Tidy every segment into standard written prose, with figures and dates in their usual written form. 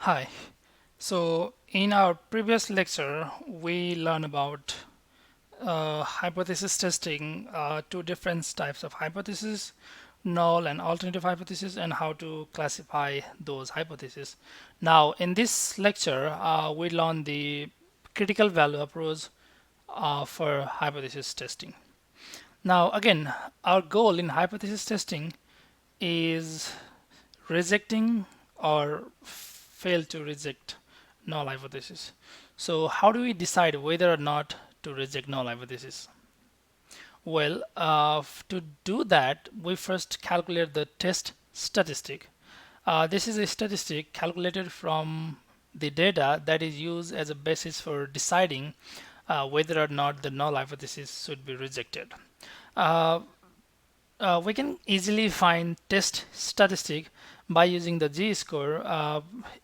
Hi. So in our previous lecture, we learned about hypothesis testing, two different types of hypothesis, null and alternative hypothesis, and how to classify those hypotheses. Now, in this lecture, we learn the critical value approach for hypothesis testing. Now, again, our goal in hypothesis testing is rejecting or fail to reject null hypothesis. So how do we decide whether or not to reject null hypothesis? Well, to do that, we first calculate the test statistic. This is a statistic calculated from the data that is used as a basis for deciding whether or not the null hypothesis should be rejected. Uh, we can easily find test statistic by using the z-score.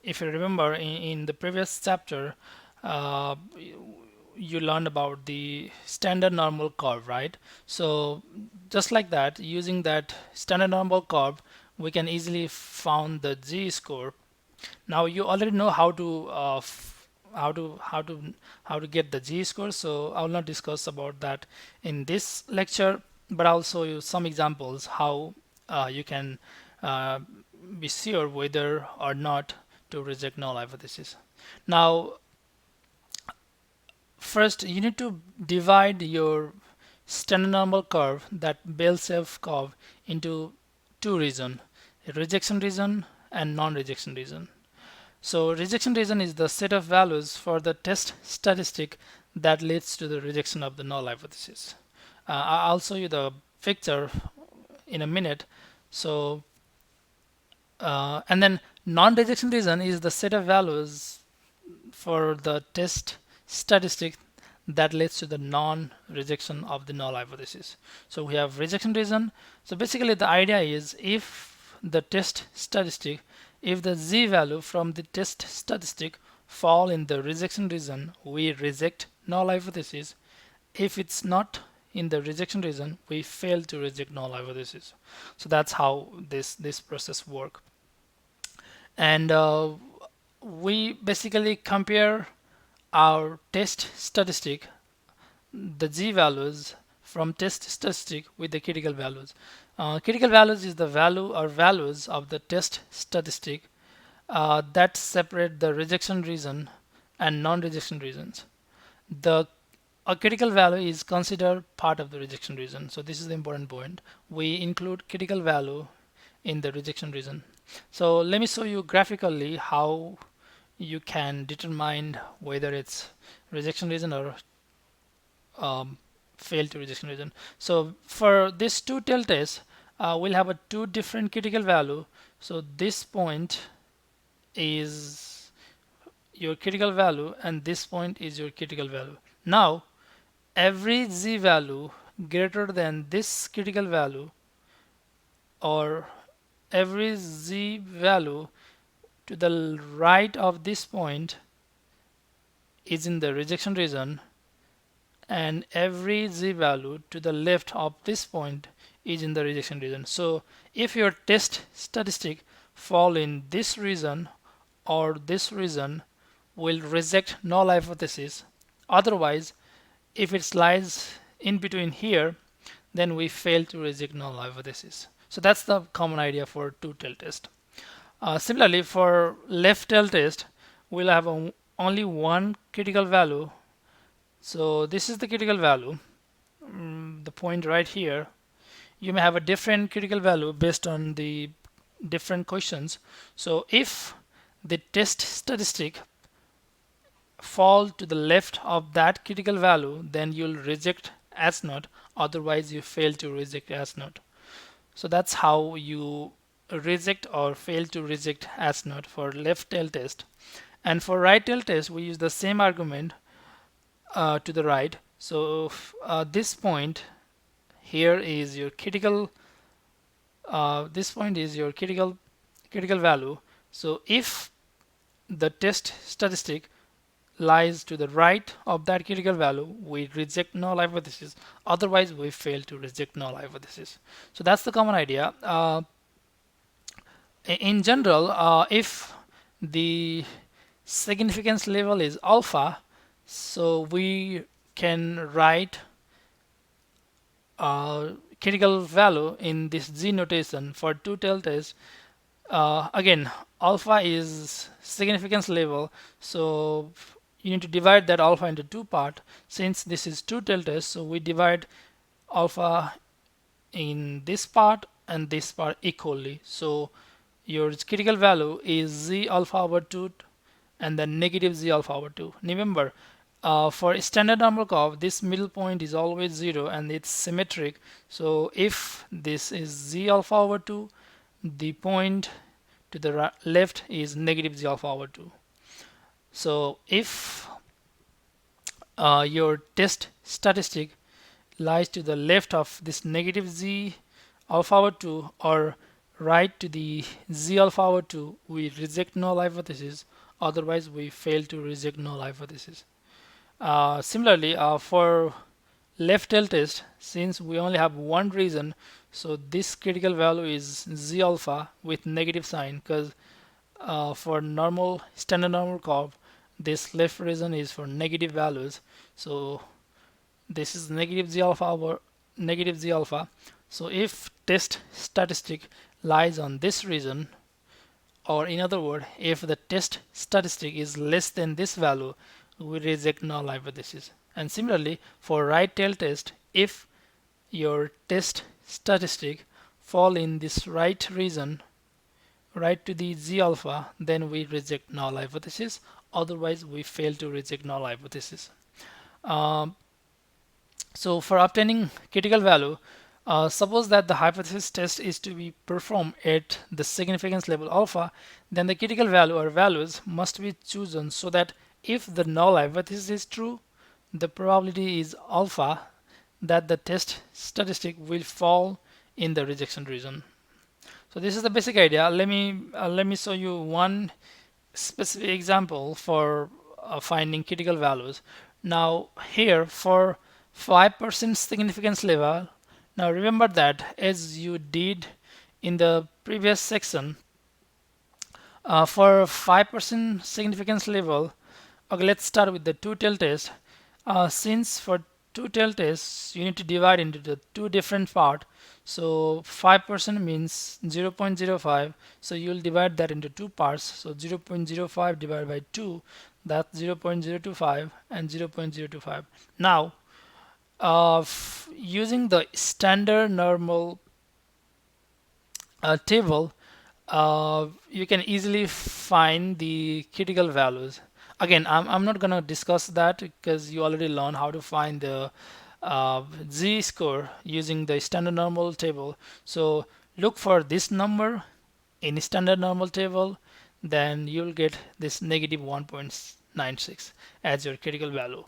If you remember in the previous chapter, uh, you learned about the standard normal curve, right? So just like that, using that standard normal curve, we can easily found the z-score. Now you already know how to get the z-score, so I will not discuss about that in this lecture, but I'll show you some examples how you can uh, be sure whether or not to reject null hypothesis. Now, first you need to divide your standard normal curve, that bell-shaped curve, into two regions: a rejection region and non-rejection region. So rejection region is the set of values for the test statistic that leads to the rejection of the null hypothesis. I'll show you the picture in a minute. So and then non-rejection region is the set of values for the test statistic that leads to the non-rejection of the null hypothesis. So we have rejection region. So basically the idea is, if the test statistic, if the z value from the test statistic fall in the rejection region, we reject null hypothesis. If it's not in the rejection region, we fail to reject null hypothesis. So that's how this process works. And we basically compare our test statistic, the z values from test statistic, with the critical values. Critical values is the value or values of the test statistic that separate the rejection region and non-rejection regions. The A critical value is considered part of the rejection region. So this is the important point. We include critical value in the rejection region. So let me show you graphically how you can determine whether it's rejection region or fail to rejection region. So for this two-tailed test, we'll have a two different critical value. So this point is your critical value and this point is your critical value. Now every z value greater than this critical value, or every z value to the right of this point, is in the rejection region, and every z value to the left of this point is in the rejection region. So if your test statistic fall in this region or this region, will reject null hypothesis. Otherwise, if it lies in between here, then we fail to reject null hypothesis. So that's the common idea for two-tailed test. Similarly, for left-tailed test, we'll have only one critical value. So this is the critical value, the point right here. You may have a different critical value based on the different questions. So if the test statistic fall to the left of that critical value, then you'll reject as not. Otherwise, you fail to reject as not. So that's how you reject or fail to reject as not for left tail test. And for right tail test, we use the same argument to the right. So this point here is your critical. This point is your critical value. So if the test statistic lies to the right of that critical value, we reject null hypothesis. Otherwise, we fail to reject null hypothesis. So that's the common idea. In general, if the significance level is alpha, so we can write critical value in this Z notation for two-tailed test. Again, alpha is significance level, so you need to divide that alpha into two parts. Since this is two-tailed test, so we divide alpha in this part and this part equally. So your critical value is Z alpha over 2 and then negative Z alpha over 2. Remember, for standard normal curve, this middle point is always 0 and it's symmetric. So if this is Z alpha over 2, the point to the left is negative Z alpha over 2. So if your test statistic lies to the left of this negative Z alpha over 2 or right to the Z alpha over 2, we reject null hypothesis. Otherwise, we fail to reject null hypothesis. Similarly, for left tail test, since we only have one reason, so this critical value is Z alpha with negative sign, because for normal standard normal curve, this left reason is for negative values. So this is negative Z alpha over negative Z alpha. So if test statistic lies on this region, or in other words, if the test statistic is less than this value, we reject null hypothesis. And similarly, for right tail test, if your test statistic fall in this right region, right to the Z alpha, then we reject null hypothesis. Otherwise, we fail to reject null hypothesis. So for obtaining critical value, suppose that the hypothesis test is to be performed at the significance level alpha, then the critical value or values must be chosen so that if the null hypothesis is true, the probability is alpha that the test statistic will fall in the rejection region. So this is the basic idea. Let me show you one specific example for finding critical values. Now here for 5% significance level, now remember that as you did in the previous section, for 5% significance level, okay, let's start with the two-tailed test. Since for two-tailed tests you need to divide into the two different parts, so 5% means 0.05, so you'll divide that into two parts. So 0.05 divided by 2, that's 0.025 and 0.025. Now using the standard normal table, you can easily find the critical values. Again, I'm not gonna discuss that because you already learned how to find the Z score using the standard normal table. So look for this number in standard normal table, then you'll get this negative 1.96 as your critical value.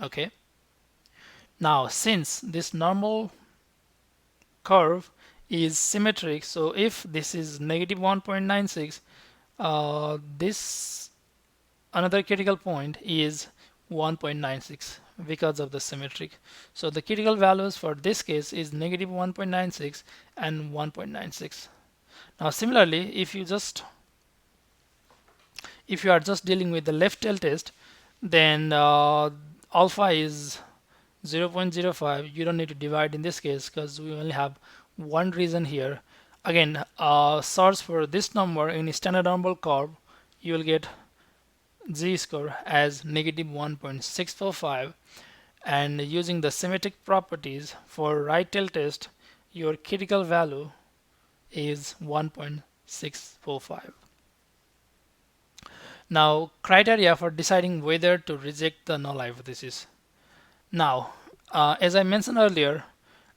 Okay. Now since this normal curve is symmetric, so if this is negative 1.96, this another critical point is 1.96 because of the symmetric. So the critical values for this case is negative 1.96 and 1.96. Now similarly, if you are just dealing with the left tail test, then alpha is 0.05. You don't need to divide in this case because we only have one reason here. Again, search for this number in standard normal curve, you will get Z score as negative 1.645, and using the symmetric properties for right tail test, your critical value is 1.645. Now criteria for deciding whether to reject the null hypothesis. Now as I mentioned earlier,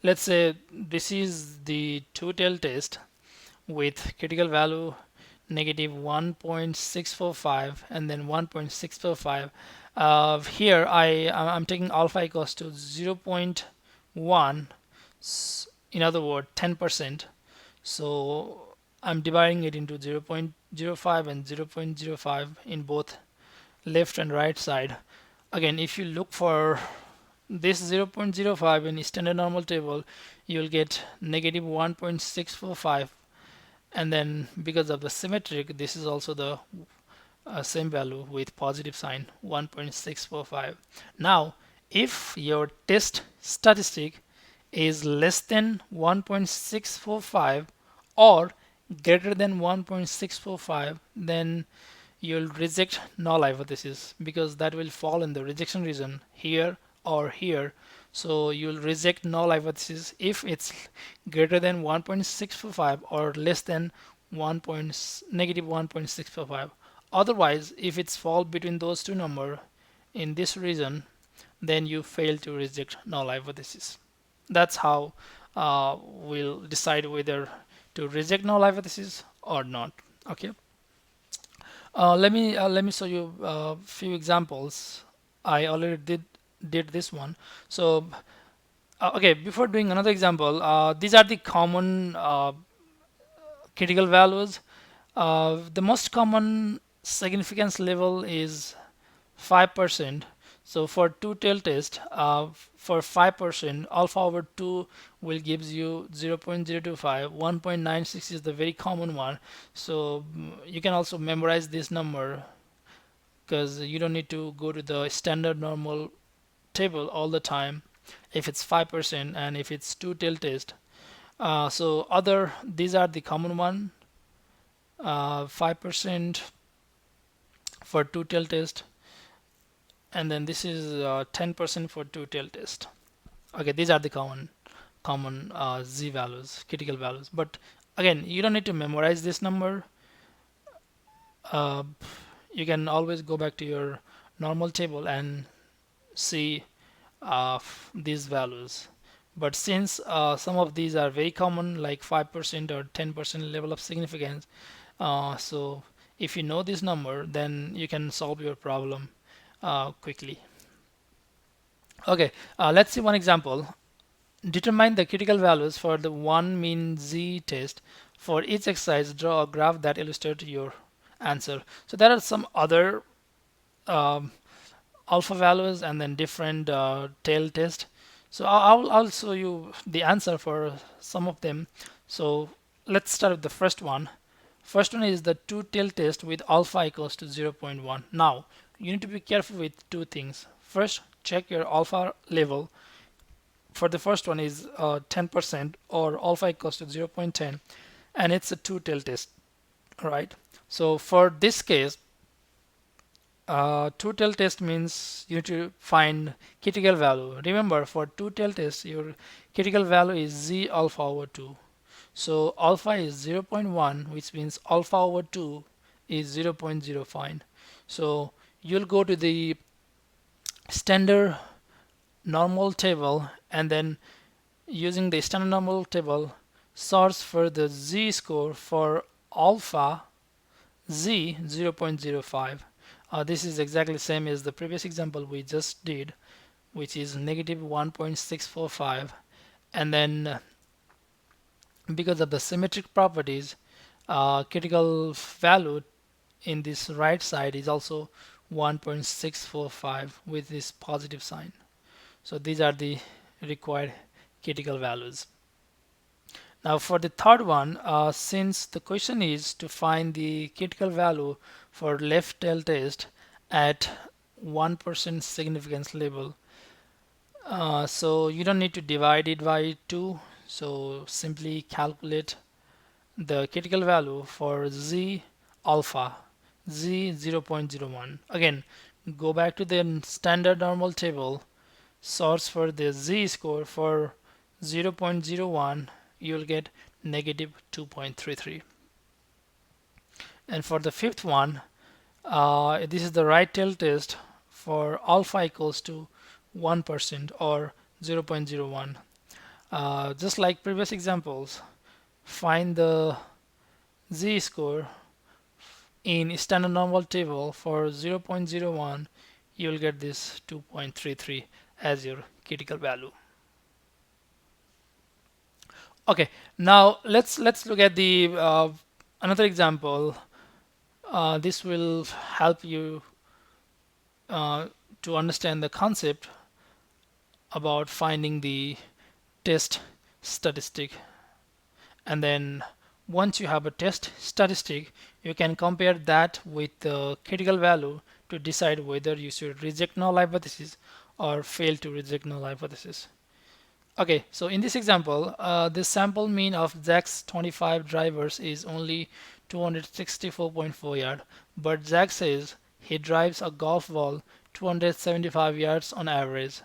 let's say this is the two-tail test with critical value negative 1.645 and then 1.645. Here I'm taking alpha equals to 0.1, in other words 10%. So I'm dividing it into 0.05 and 0.05 in both left and right side. Again, if you look for this 0.05 in standard normal table, you'll get negative 1.645, and then because of the symmetric, this is also the same value with positive sign 1.645. Now if your test statistic is less than 1.645 or greater than 1.645, then you'll reject null hypothesis because that will fall in the rejection region here or here. So you'll reject null hypothesis if it's greater than 1.645 or less than negative 1.645. Otherwise, if it's fall between those two numbers in this region, then you fail to reject null hypothesis. That's how we'll decide whether to reject null hypothesis or not. Okay. Let me show you a few examples. I already did this one. So okay, before doing another example, these are the common critical values. The most common significance level is 5%. So for two-tail test, for 5%, alpha over 2 will gives you 0.025. 1.96 is the very common one. So you can also memorize this number because you don't need to go to the standard normal table all the time if it's 5% and if it's two-tail test. So other, these are the common one. 5% for two-tail test, and then this is 10% for two-tail test. Okay, these are the common z values, critical values. But again, you don't need to memorize this number. Uh, you can always go back to your normal table and see these values. But since some of these are very common, like 5% or 10% level of significance, so if you know this number, then you can solve your problem quickly. Okay, let's see one example. Determine the critical values for the one mean z test. For each exercise, draw a graph that illustrates your answer. So there are some other um, alpha values and then different tail test. So I'll show you the answer for some of them. So let's start with the first one. First one is the two-tail test with alpha equals to 0.1. Now you need to be careful with two things. First, check your alpha level. For the first one is 10% or alpha equals to 0.10, and it's a two-tail test, right? So for this case, two-tail test means you need to find critical value. Remember, for two-tail test, your critical value is z alpha over 2. So alpha is 0.1, which means alpha over 2 is 0.05. So you'll go to the standard normal table and then using the standard normal table search for the z score for alpha z 0.05. This is exactly the same as the previous example we just did, which is negative 1.645, and then because of the symmetric properties, critical value in this right side is also 1.645 with this positive sign. So these are the required critical values. Now for the third one, since the question is to find the critical value for left tail test at 1% significance level, so you don't need to divide it by 2. So simply calculate the critical value for z alpha, z 0.01. Again, go back to the standard normal table, search for the z score for 0.01, you'll get negative 2.33. And for the fifth one, this is the right tail test for alpha equals to 1% or 0.01. Just like previous examples, find the z score in standard normal table for 0.01, you'll get this 2.33 as your critical value. Okay, now let's look at the another example. This will help you to understand the concept about finding the test statistic and then once you have a test statistic, you can compare that with the critical value to decide whether you should reject null hypothesis or fail to reject null hypothesis. Okay, so in this example, the sample mean of Jack's 25 drivers is only 264.4 yards, but Jack says he drives a golf ball 275 yards on average.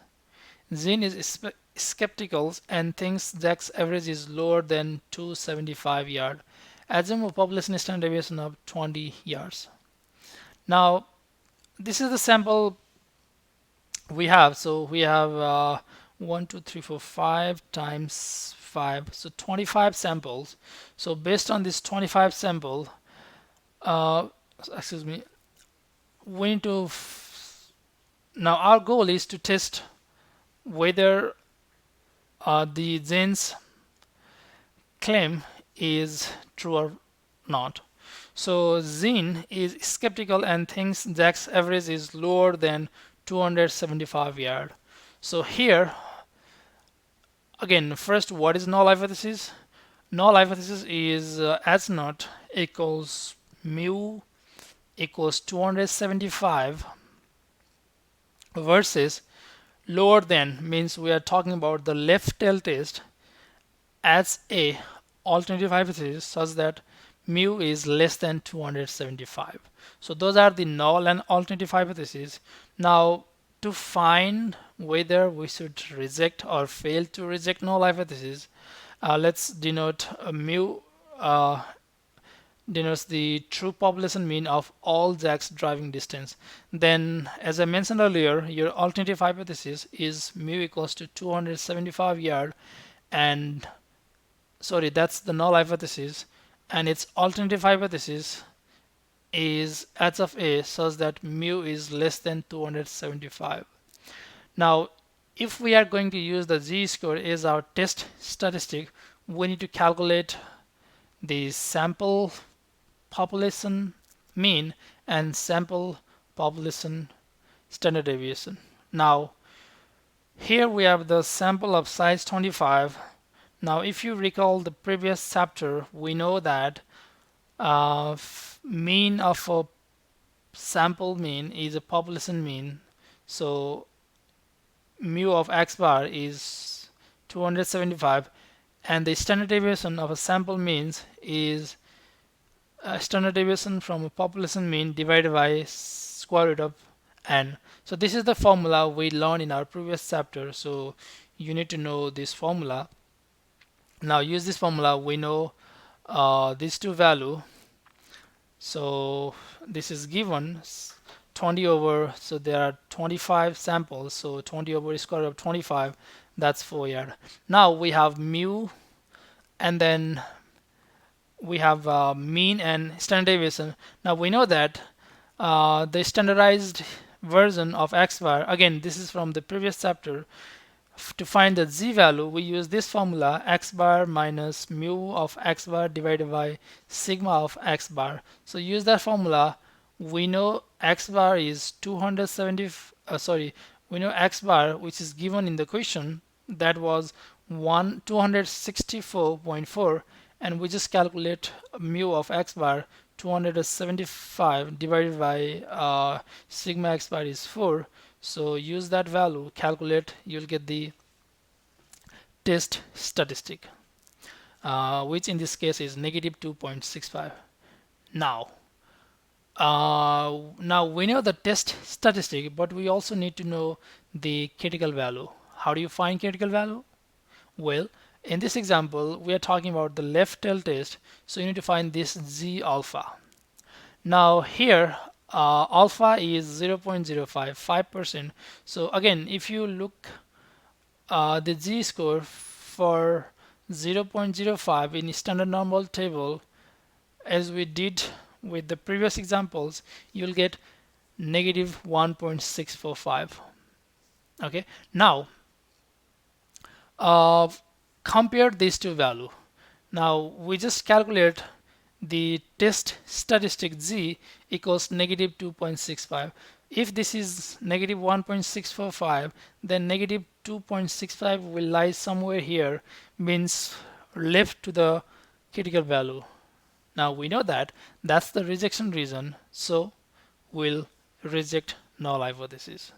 Zin is skeptical and thinks Jack's average is lower than 275 yards. Assume a population standard deviation of 20 yards. Now, this is the sample we have. So we have 1, 2, 3, 4, 5 times 5. So 25 samples. So based on this 25 sample, excuse me, we need to now our goal is to test whether the Zin's claim is true or not. So Zin is skeptical and thinks Jack's average is lower than 275 yards. So here, again, first, what is null hypothesis? Null hypothesis is as naught equals mu equals 275 versus lower than, means we are talking about the left tail test as a alternative hypothesis such that mu is less than 275. So those are the null and alternative hypotheses. Now, to find whether we should reject or fail to reject null hypothesis, let's denote mu denotes the true population mean of all Jack's driving distance. Then, as I mentioned earlier, your alternative hypothesis is mu equals to 275 yard, and sorry, that's the null hypothesis, and its alternative hypothesis is h of a such that mu is less than 275. Now, if we are going to use the z-score as our test statistic, we need to calculate the sample population mean and sample population standard deviation. Now, here we have the sample of size 25. Now, if you recall the previous chapter, we know that mean of a sample mean is a population mean. So mu of x bar is 275, and the standard deviation of a sample means is a standard deviation from a population mean divided by square root of n. So this is the formula we learned in our previous chapter, so you need to know this formula. Now use this formula. We know these two value. So this is given 20 over, so there are 25 samples, so 20 over square root of 25, that's 4 yard. Now we have mu, and then we have mean and standard deviation. Now we know that the standardized version of x bar, again this is from the previous chapter, to find the z value we use this formula, x bar minus mu of x bar divided by sigma of x bar. So use that formula. We know x bar is 270, we know x bar, which is given in the question, that was 264.4, and we just calculate mu of x bar 275 divided by sigma x bar is 4. So use that value, calculate, you'll get the test statistic, which in this case is negative 2.65. Now we know the test statistic, but we also need to know the critical value. How do you find critical value? Well, in this example, we are talking about the left tail test, so you need to find this z alpha. Now here, alpha is 0.05, 5%. So again, if you look the z score for 0.05 in standard normal table, as we did with the previous examples, you'll get negative 1.645. Okay, now compare these two values. Now we just calculate the test statistic z equals negative 2.65. If this is negative 1.645, then negative 2.65 will lie somewhere here, means left to the critical value. Now we know that that's the rejection reason, so we'll reject null hypothesis,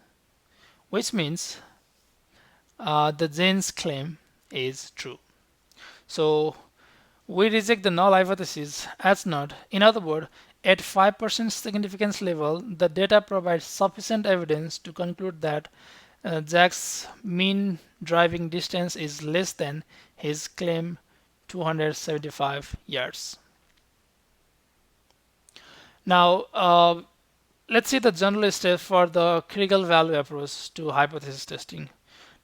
which means the Jane's claim is true. So we reject the null hypothesis as not. In other words, at 5% significance level, the data provides sufficient evidence to conclude that Jack's mean driving distance is less than his claim 275 yards. Now, let's see the general steps for the critical value approach to hypothesis testing.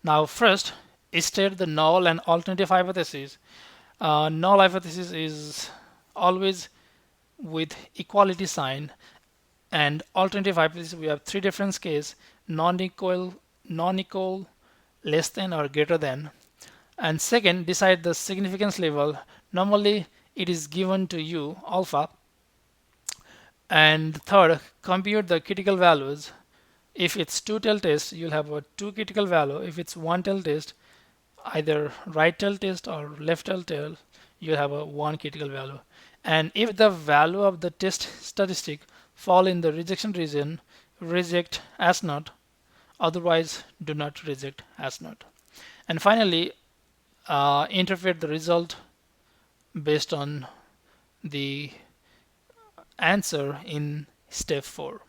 Now, first, state the null and alternative hypothesis. Null hypothesis is always with equality sign, and alternative hypothesis we have three different cases: non-equal, non-equal, less than or greater than. And second, decide the significance level. Normally it is given to you alpha. And third, compute the critical values. If it's two tail test, you'll have a two critical value. If it's one tail test, either right tail test or left tail, you have a one critical value. And if the value of the test statistic fall in the rejection region, reject as not. Otherwise, do not reject as not. And finally, interpret the result based on the answer in step 4.